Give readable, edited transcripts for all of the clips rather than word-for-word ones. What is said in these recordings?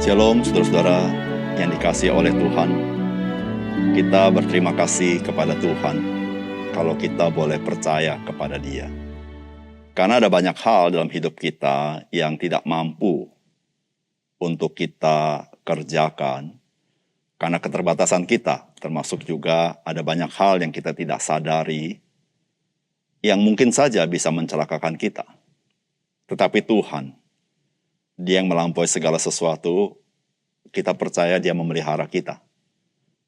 Shalom saudara-saudara yang dikasihi oleh Tuhan. Kita berterima kasih kepada Tuhan kalau kita boleh percaya kepada Dia. Karena ada banyak hal dalam hidup kita yang tidak mampu untuk kita kerjakan karena keterbatasan kita, termasuk juga ada banyak hal yang kita tidak sadari yang mungkin saja bisa mencelakakan kita. Tetapi Tuhan, Dia yang melampaui segala sesuatu, kita percaya Dia memelihara kita.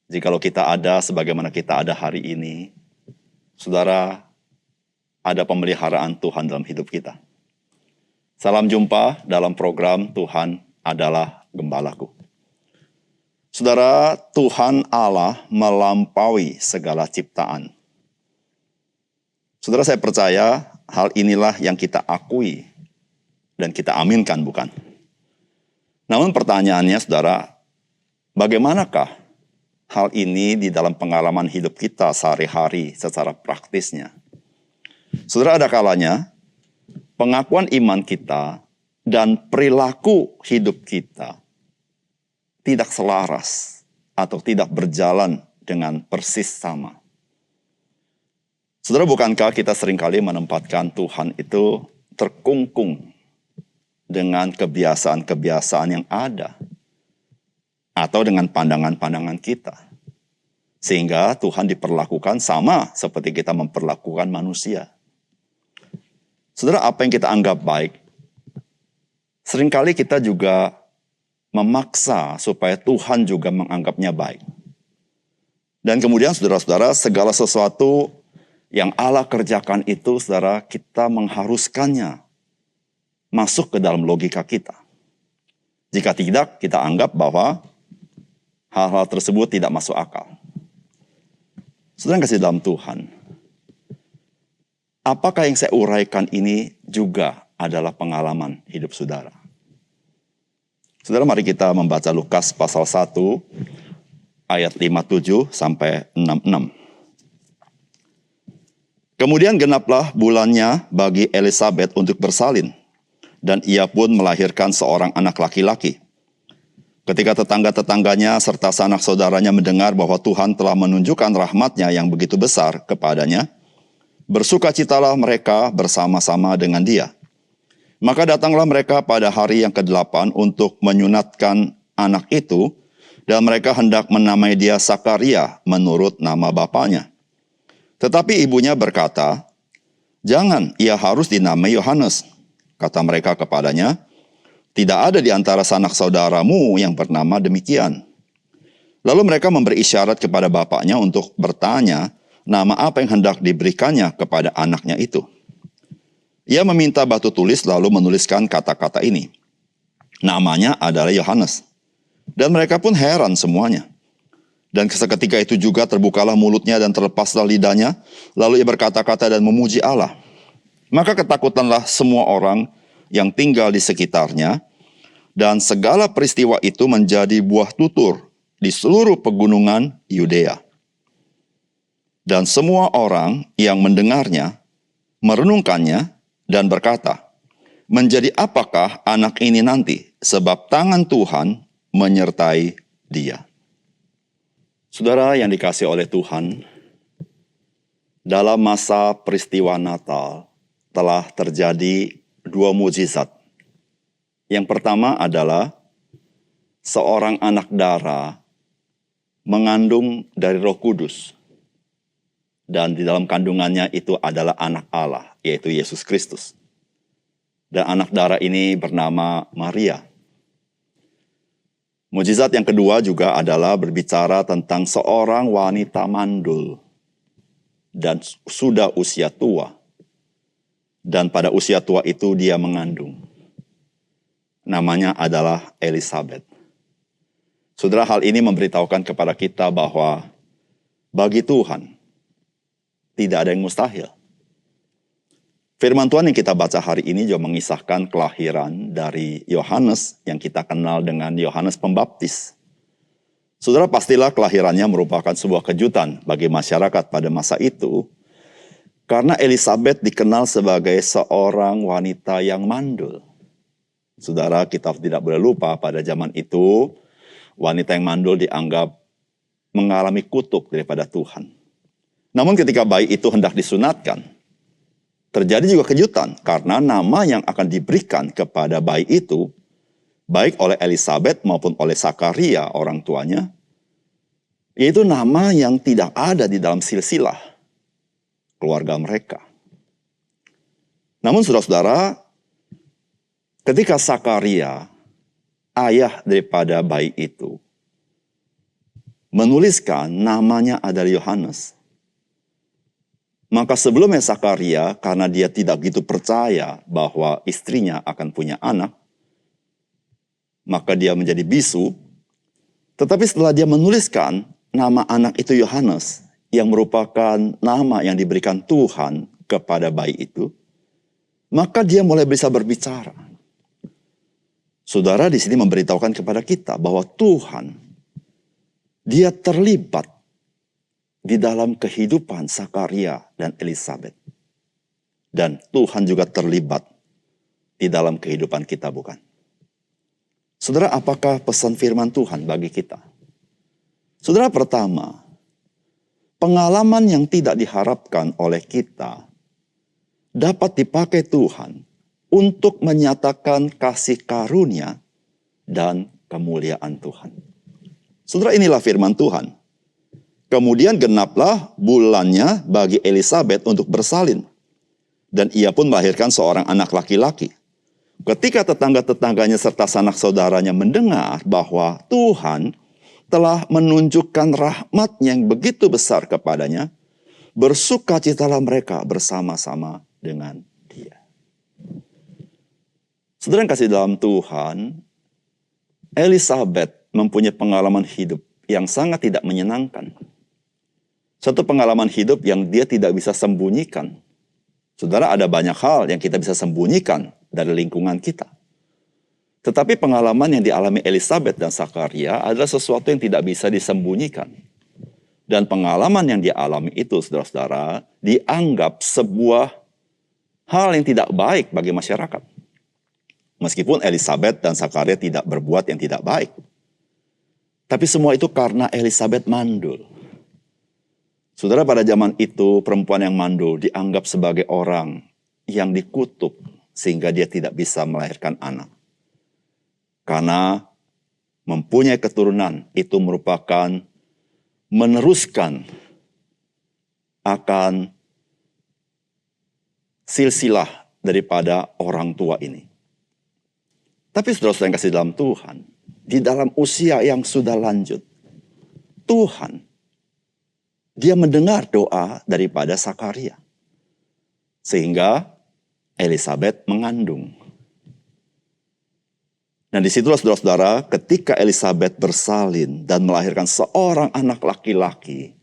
Jikalau kita ada sebagaimana kita ada hari ini, saudara, ada pemeliharaan Tuhan dalam hidup kita. Salam jumpa dalam program Tuhan adalah Gembalaku. Saudara, Tuhan Allah melampaui segala ciptaan. Saudara, saya percaya hal inilah yang kita akui dan kita aminkan, bukan? Namun pertanyaannya, saudara, bagaimanakah hal ini di dalam pengalaman hidup kita sehari-hari secara praktisnya? Saudara, ada kalanya pengakuan iman kita dan perilaku hidup kita tidak selaras atau tidak berjalan dengan persis sama. Saudara, bukankah kita seringkali menempatkan Tuhan itu terkungkung dengan kebiasaan-kebiasaan yang ada, atau dengan pandangan-pandangan kita, sehingga Tuhan diperlakukan sama seperti kita memperlakukan manusia. Saudara, apa yang kita anggap baik, seringkali kita juga memaksa supaya Tuhan juga menganggapnya baik. Dan kemudian saudara-saudara, segala sesuatu yang Allah kerjakan itu, saudara, kita mengharuskannya masuk ke dalam logika kita. Jika tidak, kita anggap bahwa hal-hal tersebut tidak masuk akal. Saudara yang kasih dalam Tuhan, apakah yang saya uraikan ini juga adalah pengalaman hidup saudara? Saudara, mari kita membaca Lukas pasal 1 ayat 57 sampai 66. Kemudian genaplah bulannya bagi Elisabet untuk bersalin, dan ia pun melahirkan seorang anak laki-laki. Ketika tetangga-tetangganya serta sanak saudaranya mendengar bahwa Tuhan telah menunjukkan rahmat-Nya yang begitu besar kepadanya, bersukacitalah mereka bersama-sama dengan dia. Maka datanglah mereka pada hari yang ke-8 untuk menyunatkan anak itu, dan mereka hendak menamai dia Sakaria menurut nama bapaknya. Tetapi ibunya berkata, "Jangan, ia harus dinamai Yohanes." Kata mereka kepadanya, "Tidak ada di antara sanak saudaramu yang bernama demikian." Lalu mereka memberi isyarat kepada bapaknya untuk bertanya nama apa yang hendak diberikannya kepada anaknya itu. Ia meminta batu tulis lalu menuliskan kata-kata ini. Namanya adalah Yohanes. Dan mereka pun heran semuanya. Dan seketika itu juga terbukalah mulutnya dan terlepaslah lidahnya, lalu ia berkata-kata dan memuji Allah. Maka ketakutanlah semua orang yang tinggal di sekitarnya, dan segala peristiwa itu menjadi buah tutur di seluruh pegunungan Yudea. Dan semua orang yang mendengarnya merenungkannya dan berkata, "Menjadi apakah anak ini nanti? Sebab tangan Tuhan menyertai dia." Saudara yang dikasihi oleh Tuhan, dalam masa peristiwa Natal telah terjadi dua mukjizat. Yang pertama adalah seorang anak darah mengandung dari Roh Kudus. Dan di dalam kandungannya itu adalah anak Allah, yaitu Yesus Kristus. Dan anak darah ini bernama Maria. Mukjizat yang kedua juga adalah berbicara tentang seorang wanita mandul dan sudah usia tua. Dan pada usia tua itu dia mengandung. Namanya adalah Elisabet. Saudara, hal ini memberitahukan kepada kita bahwa bagi Tuhan tidak ada yang mustahil. Firman Tuhan yang kita baca hari ini juga mengisahkan kelahiran dari Yohanes yang kita kenal dengan Yohanes Pembaptis. Saudara, pastilah kelahirannya merupakan sebuah kejutan bagi masyarakat pada masa itu, karena Elisabet dikenal sebagai seorang wanita yang mandul. Saudara, kita tidak boleh lupa pada zaman itu, wanita yang mandul dianggap mengalami kutuk daripada Tuhan. Namun ketika bayi itu hendak disunatkan, terjadi juga kejutan karena nama yang akan diberikan kepada bayi itu, baik oleh Elisabet maupun oleh Sakaria orang tuanya, yaitu nama yang tidak ada di dalam silsilah keluarga mereka. Namun saudara-saudara, ketika Sakaria, ayah daripada bayi itu, menuliskan namanya adalah Yohanes, maka sebelumnya Sakaria, karena dia tidak begitu percaya bahwa istrinya akan punya anak, maka dia menjadi bisu. Tetapi setelah dia menuliskan nama anak itu Yohanes, yang merupakan nama yang diberikan Tuhan kepada bayi itu, maka dia mulai bisa berbicara. Saudara di sini memberitahukan kepada kita bahwa Tuhan, dia terlibat di dalam kehidupan Sakaria dan Elisabet. Dan Tuhan juga terlibat di dalam kehidupan kita, bukan? Saudara, apakah pesan firman Tuhan bagi kita? Saudara, pertama, pengalaman yang tidak diharapkan oleh kita dapat dipakai Tuhan untuk menyatakan kasih karunia dan kemuliaan Tuhan. Saudara, inilah firman Tuhan. Kemudian genaplah bulannya bagi Elisabet untuk bersalin. Dan ia pun melahirkan seorang anak laki-laki. Ketika tetangga-tetangganya serta sanak saudaranya mendengar bahwa Tuhan telah menunjukkan rahmat yang begitu besar kepadanya, bersukacitalah mereka bersama-sama dengan dia. Saudara yang kasih dalam Tuhan, Elisabet mempunyai pengalaman hidup yang sangat tidak menyenangkan. Satu pengalaman hidup yang dia tidak bisa sembunyikan. Saudara, ada banyak hal yang kita bisa sembunyikan dari lingkungan kita. Tetapi pengalaman yang dialami Elisabet dan Sakaria adalah sesuatu yang tidak bisa disembunyikan. Dan pengalaman yang dialami itu, saudara-saudara, dianggap sebuah hal yang tidak baik bagi masyarakat. Meskipun Elisabet dan Sakaria tidak berbuat yang tidak baik. Tapi semua itu karena Elisabet mandul. Saudara, pada zaman itu perempuan yang mandul dianggap sebagai orang yang dikutuk sehingga dia tidak bisa melahirkan anak. Karena mempunyai keturunan itu merupakan meneruskan akan silsilah daripada orang tua ini. Tapi saudara-saudara yang kasih dalam Tuhan, di dalam usia yang sudah lanjut, Tuhan, dia mendengar doa daripada Sakaria. Sehingga Elisabet mengandung. Dan disitulah saudara-saudara, ketika Elisabet bersalin dan melahirkan seorang anak laki-laki,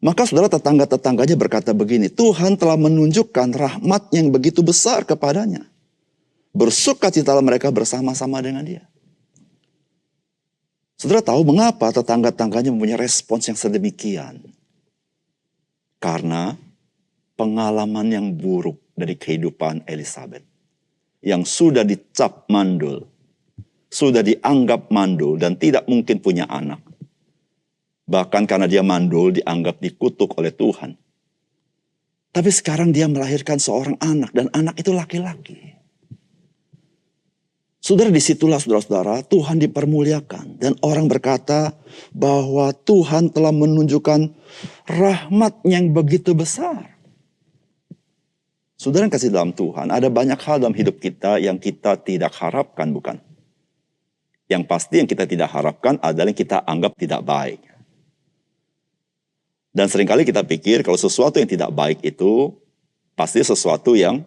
maka saudara tetangga-tetangganya berkata begini, Tuhan telah menunjukkan rahmat yang begitu besar kepadanya. Bersukacitalah mereka bersama-sama dengan dia. Saudara tahu mengapa tetangga-tetangganya mempunyai respons yang sedemikian? Karena pengalaman yang buruk dari kehidupan Elisabet. Yang sudah dicap mandul. Sudah dianggap mandul dan tidak mungkin punya anak. Bahkan karena dia mandul dianggap dikutuk oleh Tuhan. Tapi sekarang dia melahirkan seorang anak dan anak itu laki-laki. Saudara, disitulah saudara-saudara Tuhan dipermuliakan. Dan orang berkata bahwa Tuhan telah menunjukkan rahmat yang begitu besar. Saudara yang kasih dalam Tuhan, ada banyak hal dalam hidup kita yang kita tidak harapkan, bukan? Yang pasti yang kita tidak harapkan adalah yang kita anggap tidak baik. Dan seringkali kita pikir kalau sesuatu yang tidak baik itu pasti sesuatu yang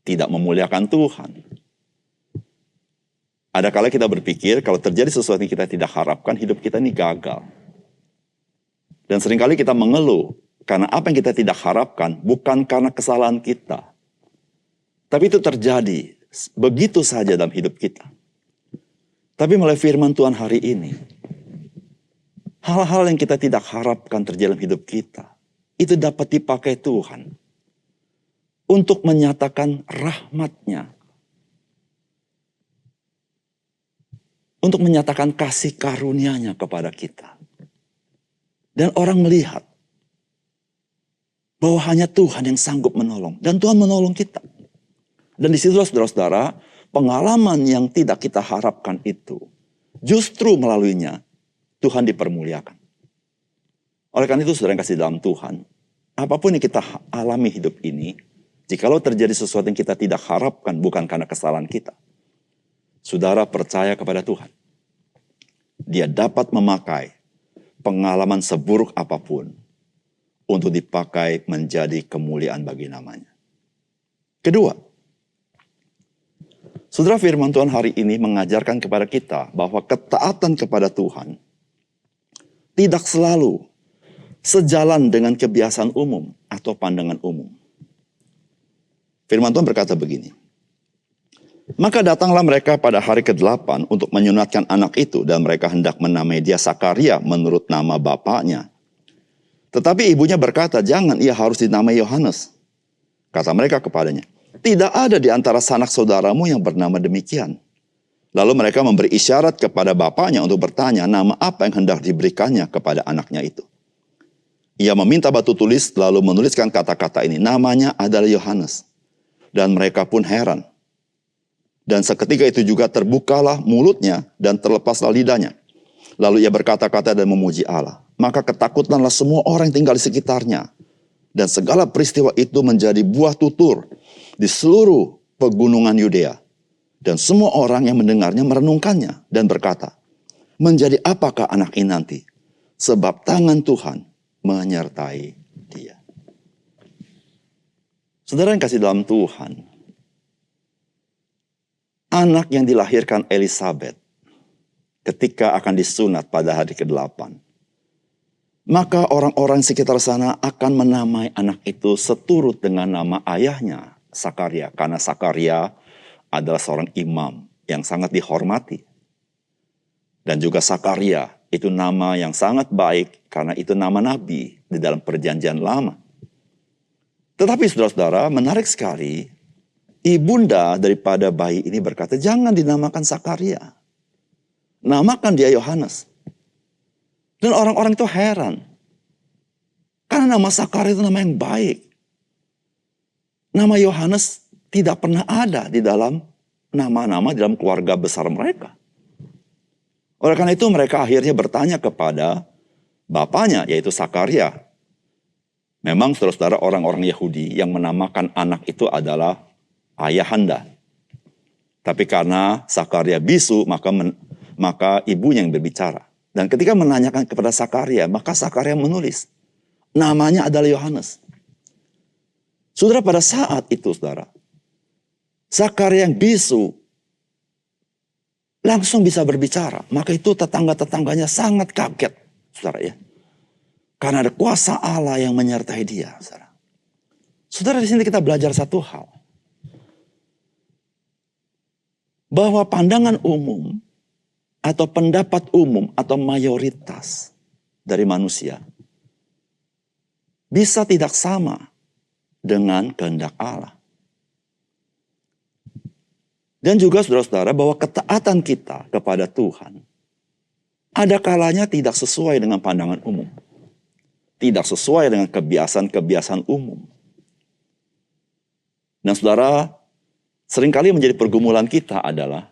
tidak memuliakan Tuhan. Ada kala kita berpikir kalau terjadi sesuatu yang kita tidak harapkan, hidup kita ini gagal. Dan seringkali kita mengeluh karena apa yang kita tidak harapkan bukan karena kesalahan kita. Tapi itu terjadi begitu saja dalam hidup kita. Tapi melalui firman Tuhan hari ini, hal-hal yang kita tidak harapkan terjadi dalam hidup kita, itu dapat dipakai Tuhan untuk menyatakan rahmat-Nya. untuk menyatakan kasih karunia-Nya kepada kita. Dan orang melihat bahwa hanya Tuhan yang sanggup menolong. Dan Tuhan menolong kita. Dan disitulah saudara-saudara, pengalaman yang tidak kita harapkan itu, justru melaluinya Tuhan dipermuliakan. Oleh karena itu saudara yang kasih dalam Tuhan, apapun yang kita alami hidup ini, jikalau terjadi sesuatu yang kita tidak harapkan bukan karena kesalahan kita, saudara percaya kepada Tuhan. Dia dapat memakai pengalaman seburuk apapun untuk dipakai menjadi kemuliaan bagi namanya. Kedua, saudara, firman Tuhan hari ini mengajarkan kepada kita bahwa ketaatan kepada Tuhan tidak selalu sejalan dengan kebiasaan umum atau pandangan umum. Firman Tuhan berkata begini, maka datanglah mereka pada hari ke-8 untuk menyunatkan anak itu, dan mereka hendak menamai dia Sakaria menurut nama bapaknya. Tetapi ibunya berkata, jangan, ia harus dinamai Yohanes. Kata mereka kepadanya, tidak ada di antara sanak saudaramu yang bernama demikian. Lalu mereka memberi isyarat kepada bapaknya untuk bertanya nama apa yang hendak diberikannya kepada anaknya itu. Ia meminta batu tulis lalu menuliskan kata-kata ini, namanya adalah Yohanes. Dan mereka pun heran. Dan seketika itu juga terbukalah mulutnya dan terlepaslah lidahnya. Lalu ia berkata-kata dan memuji Allah. Maka ketakutanlah semua orang yang tinggal di sekitarnya. Dan segala peristiwa itu menjadi buah tutur di seluruh pegunungan Yudea. Dan semua orang yang mendengarnya merenungkannya dan berkata, menjadi apakah anak ini nanti? Sebab tangan Tuhan menyertai dia. Saudara yang kasih dalam Tuhan, anak yang dilahirkan Elisabet ketika akan disunat pada hari ke-8, maka orang-orang sekitar sana akan menamai anak itu seturut dengan nama ayahnya, Sakaria. Karena Sakaria adalah seorang imam yang sangat dihormati. Dan juga Sakaria itu nama yang sangat baik karena itu nama nabi di dalam perjanjian lama. Tetapi saudara-saudara, menarik sekali, ibunda daripada bayi ini berkata, jangan dinamakan Sakaria. Namakan dia Yohanes. Dan orang-orang itu heran. Karena nama Sakaria itu nama yang baik. Nama Yohanes tidak pernah ada di dalam nama-nama di dalam keluarga besar mereka. Oleh karena itu mereka akhirnya bertanya kepada bapaknya, yaitu Sakaria. Memang saudara-saudara, orang-orang Yahudi yang menamakan anak itu adalah ayahanda. Tapi karena Sakaria bisu, maka ibunya yang berbicara. Dan ketika menanyakan kepada Sakaria, maka Sakaria menulis, namanya adalah Yohanes. Saudara, pada saat itu saudara, Sakaria yang bisu langsung bisa berbicara. Maka itu tetangga-tetangganya sangat kaget, saudara ya. Karena ada kuasa Allah yang menyertai dia, saudara. Saudara, di sini kita belajar satu hal. Bahwa pandangan umum atau pendapat umum atau mayoritas dari manusia bisa tidak sama dengan kehendak Allah. Dan juga saudara-saudara, bahwa ketaatan kita kepada Tuhan ada kalanya tidak sesuai dengan pandangan umum. Tidak sesuai dengan kebiasaan-kebiasaan umum. Dan saudara, seringkali menjadi pergumulan kita adalah,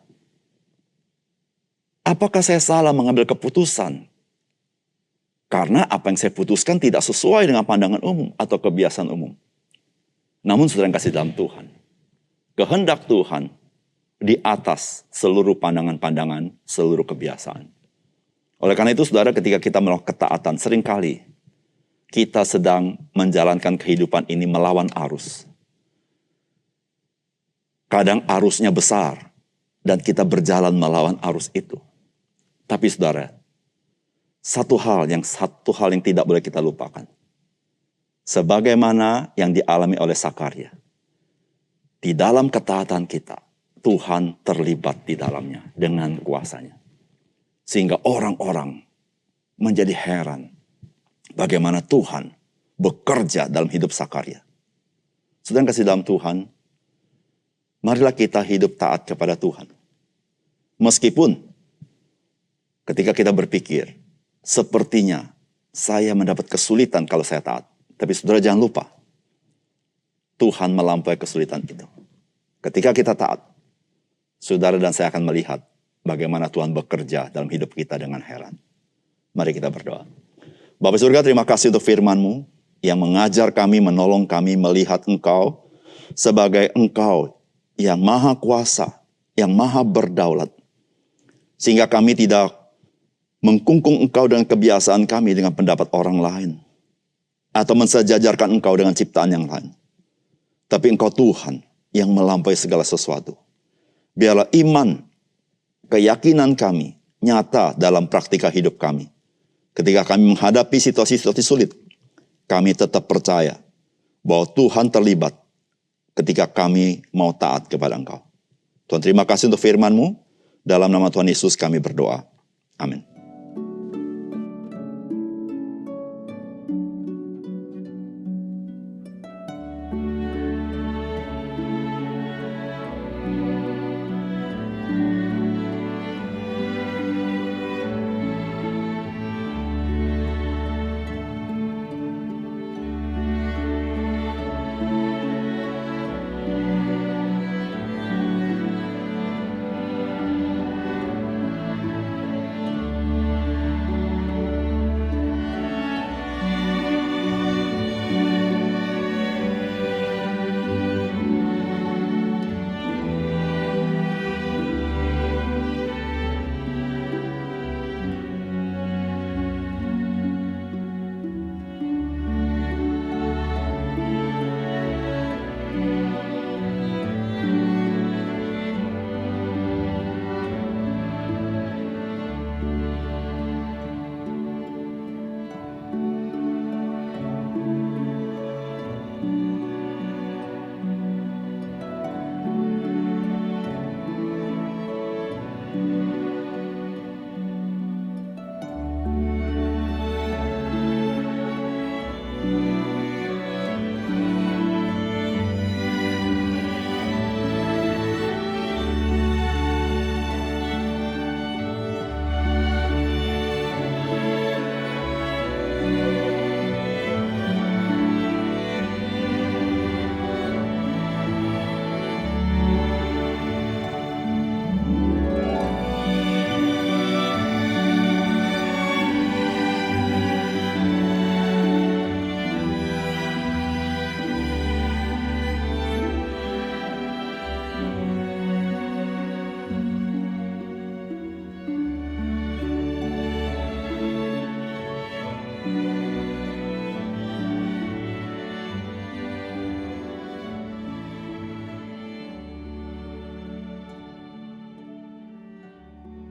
apakah saya salah mengambil keputusan? Karena apa yang saya putuskan tidak sesuai dengan pandangan umum atau kebiasaan umum. Namun saudara yang kasih dalam Tuhan, kehendak Tuhan di atas seluruh pandangan-pandangan, seluruh kebiasaan. Oleh karena itu saudara, ketika kita melakukan ketaatan, seringkali kita sedang menjalankan kehidupan ini melawan arus. Kadang arusnya besar dan kita berjalan melawan arus itu. Tapi saudara, satu hal yang tidak boleh kita lupakan. Sebagaimana yang dialami oleh Sakaria, di dalam ketaatan kita, Tuhan terlibat di dalamnya dengan kuasanya. Sehingga orang-orang menjadi heran bagaimana Tuhan bekerja dalam hidup Sakaria. Saudara yang kasih dalam Tuhan, marilah kita hidup taat kepada Tuhan. Meskipun Ketika kita berpikir, sepertinya saya mendapat kesulitan kalau saya taat. Tapi saudara jangan lupa, Tuhan melampaui kesulitan itu. Ketika kita taat, saudara dan saya akan melihat bagaimana Tuhan bekerja dalam hidup kita dengan heran. Mari kita berdoa. Bapa surga, terima kasih untuk firman-Mu yang mengajar kami, menolong kami melihat Engkau sebagai Engkau yang maha kuasa, yang maha berdaulat. Sehingga kami tidak mengkungkung Engkau dengan kebiasaan kami dengan pendapat orang lain. Atau mensejajarkan Engkau dengan ciptaan yang lain. Tapi Engkau Tuhan yang melampaui segala sesuatu. Biarlah iman, keyakinan kami nyata dalam praktika hidup kami. Ketika kami menghadapi situasi-situasi sulit, kami tetap percaya bahwa Tuhan terlibat ketika kami mau taat kepada Engkau. Tuhan, terima kasih untuk firman-Mu. Dalam nama Tuhan Yesus kami berdoa. Amin.